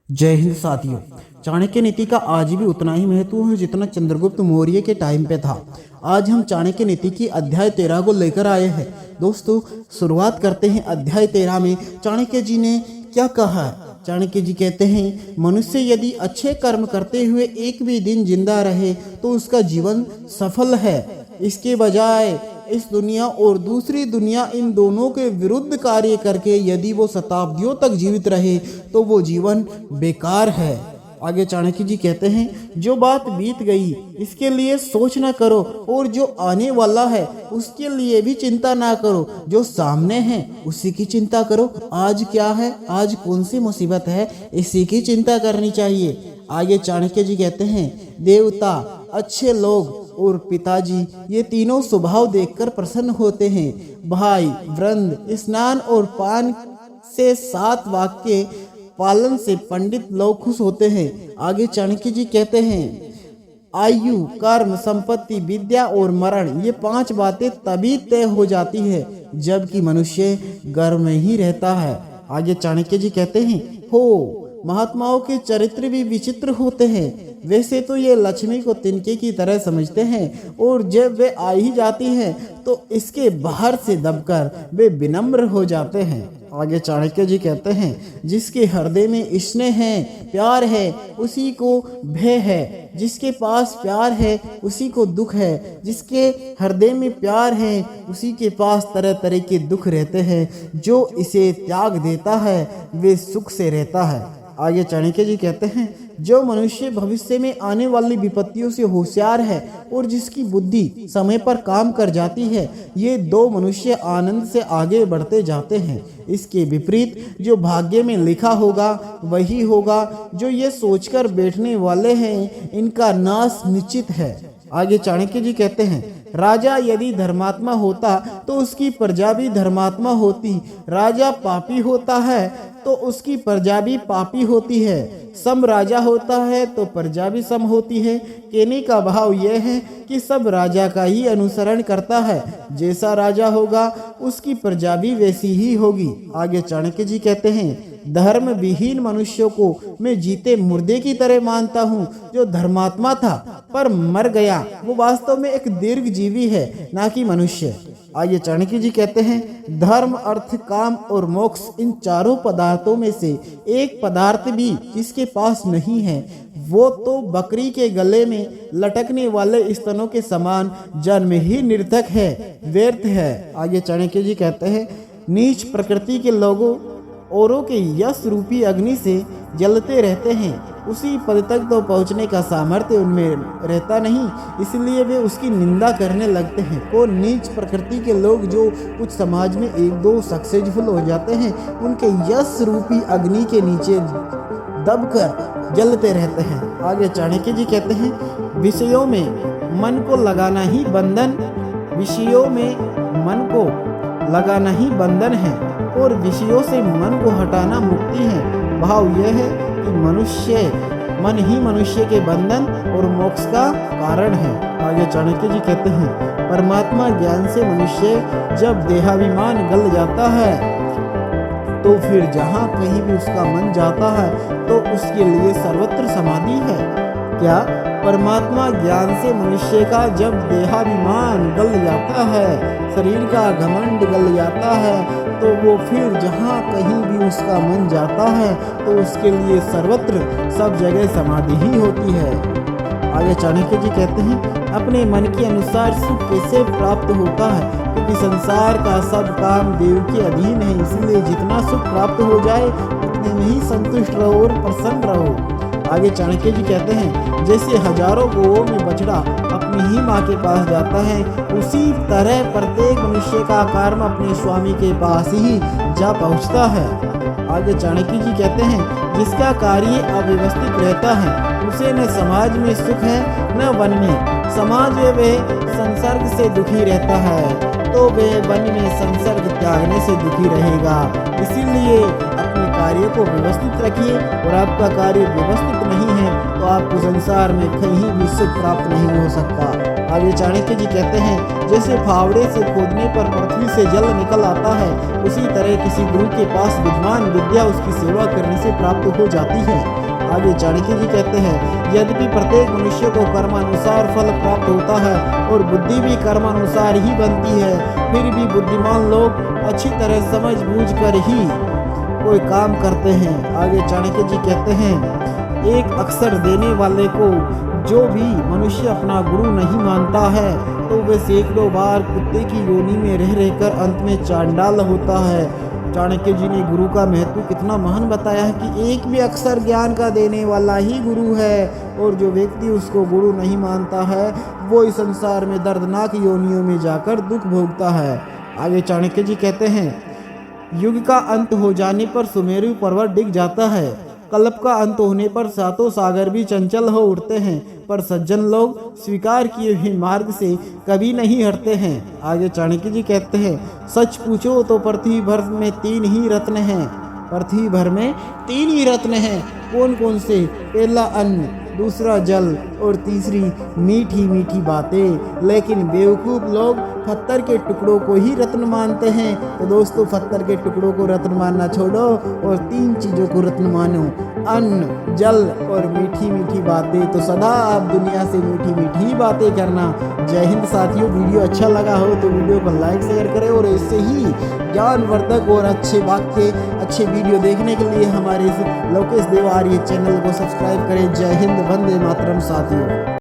जय हिंद साथियों। चाणक्य नीति का आज भी उतना ही महत्व है जितना चंद्रगुप्त मौर्य के टाइम पे था। आज हम चाणक्य नीति की अध्याय 13 को लेकर आए हैं। दोस्तों, शुरुआत करते हैं अध्याय 13 में। चाणक्य जी ने क्या कहा है? चाणक्य जी कहते हैं, मनुष्य यदि अच्छे कर्म करते हुए एक भी दिन जिंदा रहे तो उसका जीवन सफल है। इसके बजाय इस दुनिया और दूसरी दुनिया, इन दोनों के विरुद्ध कार्य करके यदि वो शताब्दियों तक जीवित रहे तो वो जीवन बेकार है। आगे चाणक्य जी कहते हैं, जो बात बीत गई इसके लिए सोच ना करो और जो आने वाला है उसके लिए भी चिंता ना करो। जो सामने है उसी की चिंता करो। आज क्या है, आज कौन सी मुसीबत है, इसी की चिंता करनी चाहिए। आगे चाणक्य जी कहते हैं, देवता, अच्छे लोग और पिताजी, ये तीनों स्वभाव देखकर प्रसन्न होते हैं। भाई, वृंद, स्नान और पान से 7 वाक्य पालन से पंडित लोग खुश होते हैं। आगे चाणक्य जी कहते हैं, आयु, कर्म, संपत्ति, विद्या और मरण, ये 5 बातें तभी तय हो जाती है जबकि मनुष्य घर में ही रहता है। आगे चाणक्य जी कहते हैं, हो महात्माओं के चरित्र भी विचित्र होते हैं। वैसे तो ये लक्ष्मी को तिनके की तरह समझते हैं और जब वे आ ही जाती हैं तो इसके बाहर से दबकर वे विनम्र हो जाते हैं। आगे चाणक्य जी कहते हैं, जिसके हृदय में स्नेह है, प्यार है, उसी को भय है। जिसके पास प्यार है उसी को दुख है। जिसके हृदय में प्यार है उसी के पास तरह तरह के दुख रहते हैं। जो इसे त्याग देता है वे सुख से रहता है। आगे चाणक्य जी कहते हैं, जो मनुष्य भविष्य में आने वाली विपत्तियों से होशियार है और जिसकी बुद्धि समय पर काम कर जाती है, ये 2 मनुष्य आनंद से आगे बढ़ते जाते हैं। इसके विपरीत जो भाग्य में लिखा होगा वही होगा। जो ये सोचकर बैठने वाले हैं इनका नाश निश्चित है। आगे चाणक्य जी कहते हैं, राजा यदि धर्मात्मा होता तो उसकी प्रजा भी धर्मात्मा होती। राजा पापी होता है तो उसकी प्रजा भी पापी होती है। सम राजा होता है तो प्रजा भी सम होती है। कहने का भाव यह है कि सब राजा का ही अनुसरण करता है। जैसा राजा होगा उसकी प्रजा भी वैसी ही होगी। आगे चाणक्य जी कहते हैं, धर्म विहीन मनुष्यों को मैं जीते मुर्दे की तरह मानता हूँ। जो धर्मात्मा था पर मर गया वो वास्तव में एक दीर्घजीवी है, ना कि मनुष्य। आगे चाणक्य जी कहते हैं, धर्म, अर्थ, काम और मोक्ष, इन चारों पदार्थों में से एक पदार्थ भी जिसके पास नहीं है वो तो बकरी के गले में लटकने वाले स्तनों के समान जन्म ही निर्थक है, व्यर्थ है। आगे चाणक्य जी कहते हैं, नीच प्रकृति के लोगों औरों के यश रूपी अग्नि से जलते रहते हैं। उसी पद तक तो पहुंचने का सामर्थ्य उनमें रहता नहीं, इसलिए वे उसकी निंदा करने लगते हैं। को नीच प्रकृति के लोग जो कुछ समाज में 1-2 सक्सेसफुल हो जाते हैं, उनके यश रूपी अग्नि के नीचे दबकर जलते रहते हैं। आगे चाणक्य जी कहते हैं, विषयों में मन को लगाना ही बंधन, विषयों में मन को लगाना ही बंधन है और विषयों से मन को हटाना मुक्ति है। भाव यह है कि मन ही मनुष्य के बंधन और मोक्ष का कारण है। आगे चाणक्य जी कहते हैं, परमात्मा ज्ञान से मनुष्य जब देहाभिमान गल जाता है तो फिर जहाँ कहीं भी उसका मन जाता है तो उसके लिए सर्वत्र समाधि है। क्या? परमात्मा ज्ञान से मनुष्य का जब देहाभिमान गल जाता है, शरीर का घमंड गल जाता है, तो वो फिर जहाँ कहीं भी उसका मन जाता है तो उसके लिए सर्वत्र सब जगह समाधि ही होती है। आगे चाणक्य जी कहते हैं, अपने मन के अनुसार सुख कैसे प्राप्त होता है, क्योंकि संसार का सब काम देव के अधीन है। इसलिए जितना सुख प्राप्त हो जाए उतने में ही संतुष्ट रहो और प्रसन्न रहो। आगे चाणक्य जी कहते हैं, जैसे हजारों गौओं में बछड़ा अपनी ही माँ के पास जाता है, उसी तरह प्रत्येक मनुष्य का कर्म अपने स्वामी के पास ही जा पहुँचता है। आगे चाणक्य जी कहते हैं, जिसका कार्य अव्यवस्थित रहता है उसे न समाज में सुख है न वन में। समाज में वह संसर्ग से दुखी रहता है तो वह वन में संसर्ग त्यागने से दुखी रहेगा। इसीलिए अपने कार्य को व्यवस्थित रखिए, और आपका कार्य व्यवस्थित नहीं है तो आपको संसार में कहीं भी सुख प्राप्त नहीं हो सकता। आगे चाणक्य जी कहते हैं, जैसे फावड़े से खोदने पर पृथ्वी से जल निकल आता है, उसी तरह किसी गुरु के पास विद्वान विद्या उसकी सेवा करने से प्राप्त हो जाती है। आगे चाणक्य जी कहते हैं, यद्यपि प्रत्येक मनुष्य को कर्मानुसार फल प्राप्त होता है और बुद्धि भी कर्मानुसार ही बनती है, फिर भी बुद्धिमान लोग अच्छी तरह समझ बूझ कर ही कोई काम करते हैं। आगे चाणक्य जी कहते हैं, एक अक्सर देने वाले को जो भी मनुष्य अपना गुरु नहीं मानता है तो वह सैकड़ों बार कुत्ते की योनि में रह रहकर अंत में चांडाल होता है। चाणक्य जी ने गुरु का महत्व कितना महान बताया है कि एक भी अक्सर ज्ञान का देने वाला ही गुरु है, और जो व्यक्ति उसको गुरु नहीं मानता है वो इस संसार में दर्दनाक योनियों में जाकर दुख भोगता है। आगे चाणक्य जी कहते हैं, युग का अंत हो जाने पर सुमेरु पर्वत डिग जाता है, कल्प का अंत होने पर सातों सागर भी चंचल हो उठते हैं, पर सज्जन लोग स्वीकार किए हुए मार्ग से कभी नहीं हटते हैं। आगे चाणक्य जी कहते हैं, सच पूछो तो पृथ्वी भर में 3 ही रत्न हैं। पृथ्वी भर में 3 ही रत्न हैं। कौन कौन से? पहला अन्न, दूसरा जल और तीसरी मीठी मीठी बातें। लेकिन बेवकूफ़ लोग पत्थर के टुकड़ों को ही रत्न मानते हैं। तो दोस्तों, पत्थर के टुकड़ों को रत्न मानना छोड़ो और 3 चीज़ों को रत्न मानो, अन्न, जल और मीठी मीठी बातें। तो सदा आप दुनिया से मीठी मीठी ही बातें करना। जय हिंद साथियों। वीडियो अच्छा लगा हो तो वीडियो को लाइक शेयर करें, और ऐसे ही ज्ञानवर्धक और अच्छे वाक्य, अच्छे वीडियो देखने के लिए हमारे इस लोकेश देव आर्य चैनल को सब्सक्राइब करें। जय हिंद, वंदे मातरम साथियों।